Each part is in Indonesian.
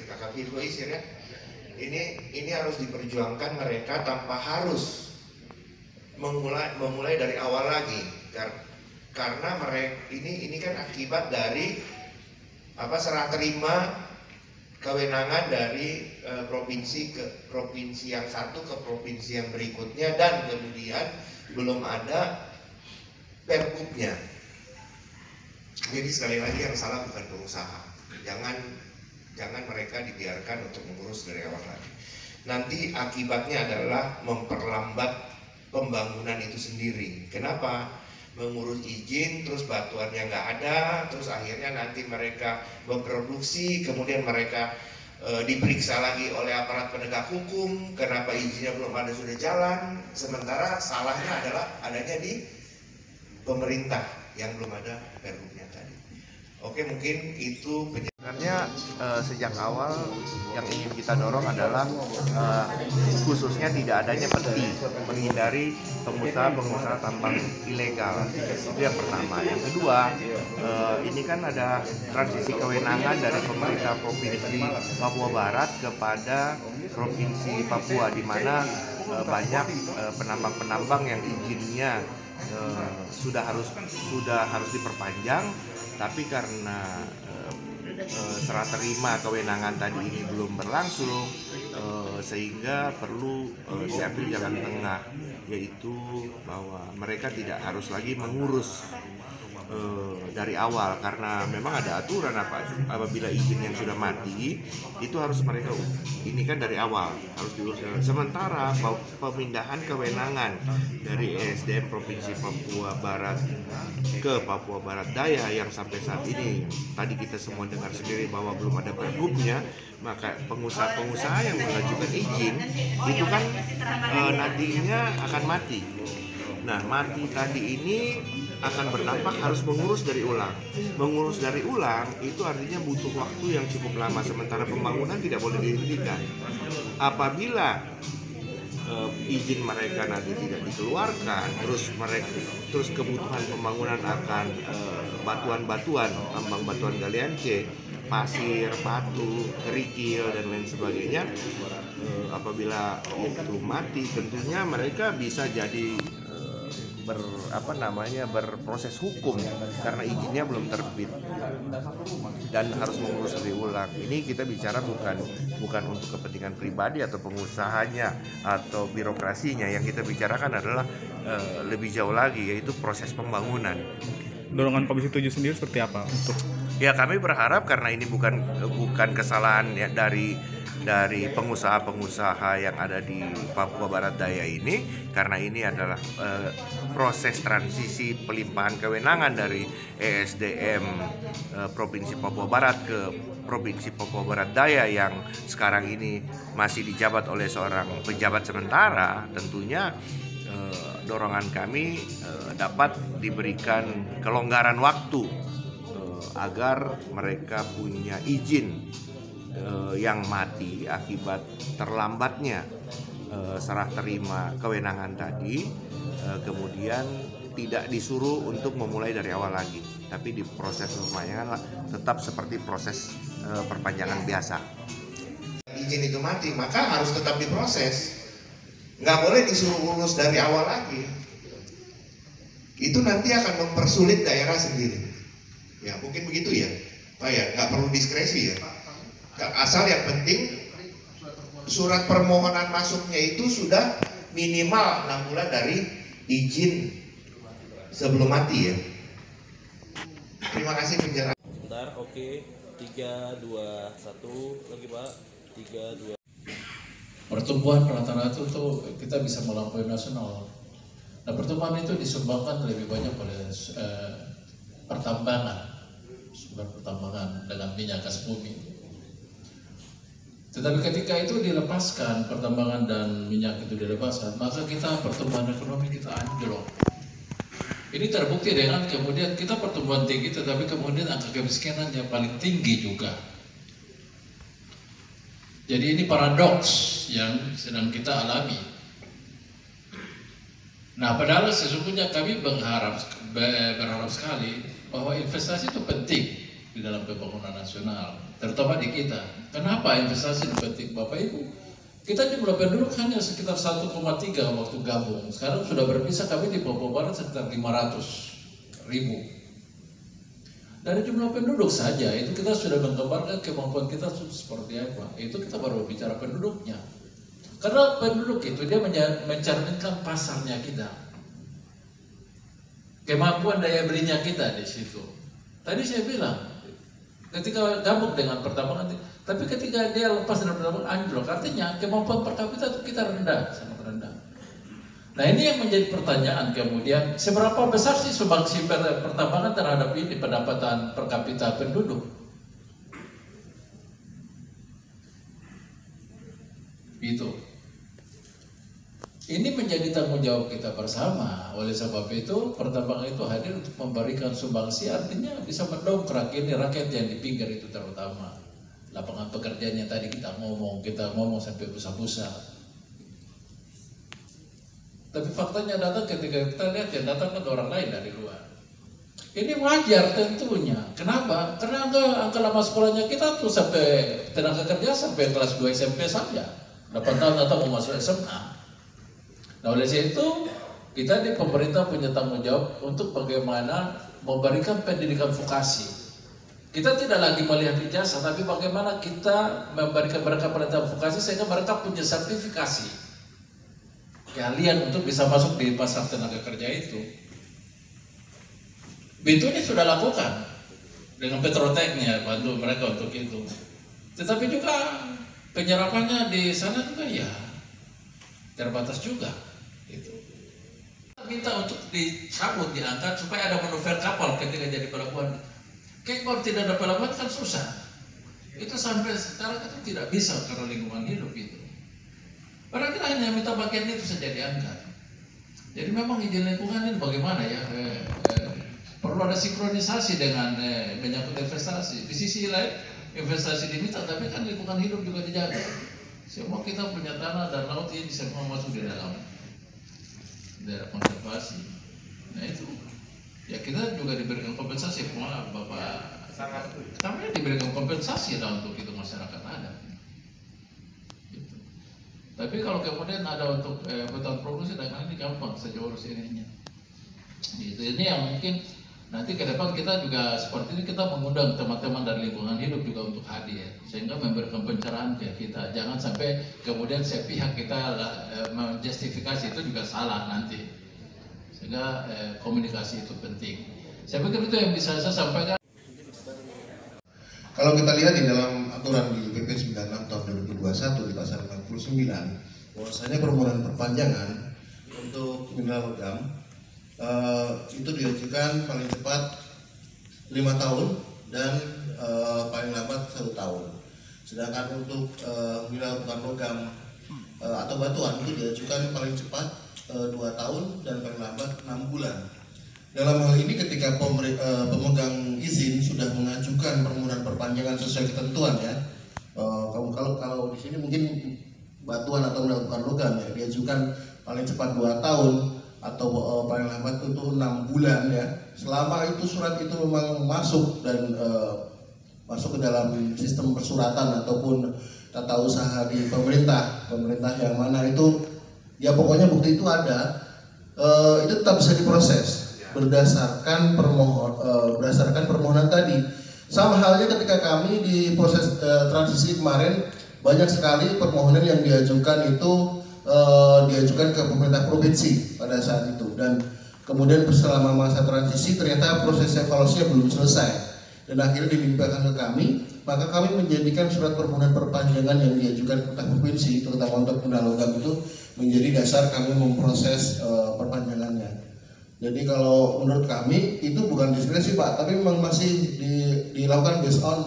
Kakak Virgo Isir ya. Ini harus diperjuangkan mereka tanpa harus memulai dari awal lagi. Karena mereka ini kan akibat dari serah terima kewenangan dari provinsi ke provinsi yang satu ke provinsi yang berikutnya, dan kemudian belum ada pergubnya. Jadi sekali lagi yang salah bukan pengusaha. Jangan mereka dibiarkan untuk mengurus dari awal lagi. Nanti akibatnya adalah memperlambat pembangunan itu sendiri. Kenapa? Mengurus izin, terus batuannya nggak ada, terus akhirnya nanti mereka memproduksi, kemudian mereka diperiksa lagi oleh aparat penegak hukum, kenapa izinnya belum ada sudah jalan, sementara salahnya adalah adanya di pemerintah yang belum ada pergubnya tadi. Oke, mungkin itu sebenarnya sejak awal yang ingin kita dorong adalah khususnya tidak adanya peti, menghindari pengusaha tambang ilegal. Itu yang pertama. Yang kedua, ini kan ada transisi kewenangan dari pemerintah Provinsi Papua Barat kepada Provinsi Papua, di mana banyak penambang-penambang yang izinnya sudah harus diperpanjang, tapi karena serah terima kewenangan tadi ini belum berlangsung, sehingga perlu diambil jalan tengah, yaitu bahwa mereka tidak harus lagi mengurus dari awal, karena memang ada aturan apabila izin yang sudah mati itu harus mereka ini kan dari awal harus diurus. Sementara pemindahan kewenangan dari ESDM Provinsi Papua Barat ke Papua Barat Daya yang sampai saat ini tadi kita semua dengar sendiri bahwa belum ada pergubnya, maka pengusaha-pengusaha yang mengajukan izin itu kan nantinya akan mati. Nah, mati tadi ini akan berdampak harus mengurus dari ulang. Mengurus dari ulang itu artinya butuh waktu yang cukup lama, sementara pembangunan tidak boleh dihentikan. Apabila izin mereka nanti tidak dikeluarkan, terus kebutuhan pembangunan akan batuan-batuan, tambang batuan galian C, pasir, batu, kerikil dan lain sebagainya, apabila itu mati, tentunya mereka bisa jadi berproses hukum karena izinnya belum terbit dan harus mengurus dari ulang. Ini kita bicara bukan untuk kepentingan pribadi atau pengusahanya atau birokrasinya. Yang kita bicarakan adalah lebih jauh lagi, yaitu proses pembangunan. Dorongan Komisi 7 sendiri seperti apa untuk? Ya, kami berharap karena ini bukan kesalahan ya dari pengusaha-pengusaha yang ada di Papua Barat Daya ini, karena ini adalah proses transisi pelimpahan kewenangan dari ESDM Provinsi Papua Barat ke Provinsi Papua Barat Daya yang sekarang ini masih dijabat oleh seorang pejabat sementara. Tentunya dorongan kami dapat diberikan kelonggaran waktu agar mereka punya izin yang mati akibat terlambatnya serah terima kewenangan tadi, kemudian tidak disuruh untuk memulai dari awal lagi, tapi di proses perpanjangan tetap seperti proses perpanjangan biasa. Izin itu mati, maka harus tetap diproses, nggak boleh disuruh lulus dari awal lagi. Itu nanti akan mempersulit daerah sendiri. Ya mungkin begitu ya, Pak ya, nggak perlu diskresi ya. Asal yang penting surat permohonan masuknya itu sudah minimal 6 bulan dari izin sebelum mati ya. Terima kasih penjelasan. Sebentar, oke. 3, 2, 1 lagi Pak. 3, 2. Pertumbuhan rata-rata itu kita bisa melampaui nasional. Nah, pertumbuhan itu disumbangkan lebih banyak oleh pertambangan, sumber pertambangan dengan minyak gas bumi. Tetapi ketika itu dilepaskan, pertambangan dan minyak itu dilepaskan, maka kita pertumbuhan ekonomi kita anjlok. Ini terbukti dengan kemudian kita pertumbuhan tinggi, tetapi kemudian angka kemiskinan yang paling tinggi juga. Jadi ini paradoks yang sedang kita alami. Nah, padahal sesungguhnya kami berharap sekali bahwa investasi itu penting. di dalam pembangunan nasional, terutama di kita. Kenapa investasi penting, Bapak Ibu? Kita jumlah penduduk hanya sekitar 1,3 waktu gabung. Sekarang sudah berpisah, kami di Papua Barat sekitar 500.000. Dari jumlah penduduk saja itu kita sudah menggambarkan kemampuan kita seperti apa. Itu kita baru bicara penduduknya. Karena penduduk itu dia mencerminkan pasarnya kita, kemampuan daya belinya kita di situ. Tadi saya bilang, ketika gabung dengan pertambangan, tapi ketika dia lepas dari pertambangan anjlok, artinya kemampuan per kapita itu kita rendah, sangat rendah. Nah ini yang menjadi pertanyaan kemudian, seberapa besar sih sumbangsi pertambangan terhadap ini pendapatan per kapita penduduk? Itu. Ini menjadi tanggung jawab kita bersama. Oleh sebab itu, pertambangan itu hadir untuk memberikan sumbangsi, artinya bisa mendongkrak ini rakyat yang di pinggir itu terutama. Lapangan pekerjaannya tadi kita ngomong sampai busa-busa. Tapi faktanya datang ketika kita lihat yang datang kan orang lain dari luar. Ini wajar tentunya. Kenapa? Karena angka lama sekolahnya kita tuh sampai tenaga kerja sampai kelas 2 SMP saja. 8 tahun atau mau masuk SMA. Nah oleh itu kita di pemerintah punya tanggung jawab untuk bagaimana memberikan pendidikan vokasi. Kita tidak lagi melihat ijazah, tapi bagaimana kita memberikan mereka pendidikan vokasi sehingga mereka punya sertifikasi keahlian untuk bisa masuk di pasar tenaga kerja itu. Itu ini sudah lakukan dengan Petroteknya, bantu mereka untuk itu. Tetapi juga penyerapannya di sana juga ya terbatas juga. Itu. Minta untuk dicabut, diangkat supaya ada manuver kapal ketika jadi pelabuhan. Kalau tidak ada pelabuhan kan susah. Itu sampai sekarang itu tidak bisa karena lingkungan hidup itu. Padahal kita hanya minta bagian itu saja diangkat. Jadi memang izin lingkungan ini bagaimana ya? Perlu ada sinkronisasi dengan menyangkut investasi. Di sisi lain investasi diminta, tapi kan lingkungan hidup juga dijaga. Semua kita punya tanah dan laut ini semua masuk di dalam daerah konservasi. Nah itu, ya kita juga diberikan kompensasi. Malah Bapak, kami diberikan kompensasi lah untuk itu masyarakat adat. Gitu. Tapi kalau kemudian ada untuk hutan produksi, dan ini gampang saja urus ininya. Gitu. Ini yang mungkin nanti ke depan kita juga seperti ini, kita mengundang teman-teman dari lingkungan hidup juga untuk hadir sehingga memberikan pencerahan ke kita. Jangan sampai kemudian sepihak kita menjustifikasi, itu juga salah nanti. Sehingga komunikasi itu penting. Saya pikir itu yang bisa saya sampaikan. Kalau kita lihat di dalam aturan di PP 96 tahun 2021 di pasal 49, bahwasanya permohonan perpanjangan untuk mineral logam itu diajukan paling cepat 5 tahun dan paling lambat 1 tahun. Sedangkan untuk mineral bukan logam atau batuan itu diajukan paling cepat 2 tahun dan paling lambat 6 bulan. Dalam hal ini ketika pemegang izin sudah mengajukan permohonan perpanjangan sesuai ketentuan ya, kalau di sini mungkin batuan atau mineral bukan logam ya diajukan paling cepat 2 tahun atau paling lambat itu 6 bulan ya. Selama itu surat itu memang masuk dan masuk ke dalam sistem persuratan ataupun tata usaha di pemerintah yang mana itu ya pokoknya bukti itu ada, itu tetap bisa diproses berdasarkan permohonan tadi. Sama halnya ketika kami di proses transisi kemarin, banyak sekali permohonan yang diajukan itu diajukan ke pemerintah provinsi pada saat itu, dan kemudian selama masa transisi ternyata proses evaluasinya belum selesai dan akhirnya dilimpahkan ke kami, maka kami menjadikan surat permohonan perpanjangan yang diajukan ke pemerintah provinsi terutama untuk mineral logam itu menjadi dasar kami memproses perpanjangannya. Jadi kalau menurut kami itu bukan diskresi Pak, tapi memang masih dilakukan based on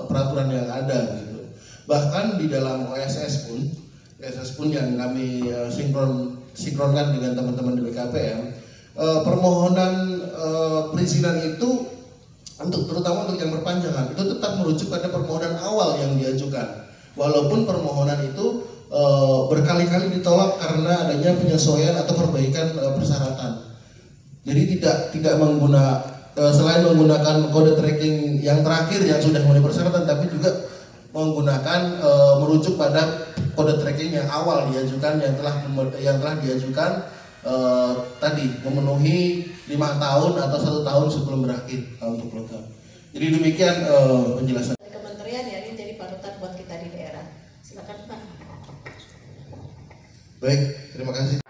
peraturan yang ada gitu. Bahkan di dalam OSS pun yang kami sinkronkan dengan teman-teman di BKPM, permohonan perizinan itu terutama untuk yang perpanjangan itu tetap merujuk pada permohonan awal yang diajukan, walaupun permohonan itu berkali-kali ditolak karena adanya penyesuaian atau perbaikan persyaratan. Jadi tidak selain menggunakan kode tracking yang terakhir yang sudah memenuhi persyaratan, tapi juga menggunakan merujuk pada kode tracking yang awal diajukan yang telah diajukan tadi memenuhi 5 tahun atau 1 tahun sebelum berakhir untuk program. Jadi demikian penjelasan. Kementerian ya, ini jadi panutan buat kita di daerah. Silakan Pak. Baik, terima kasih.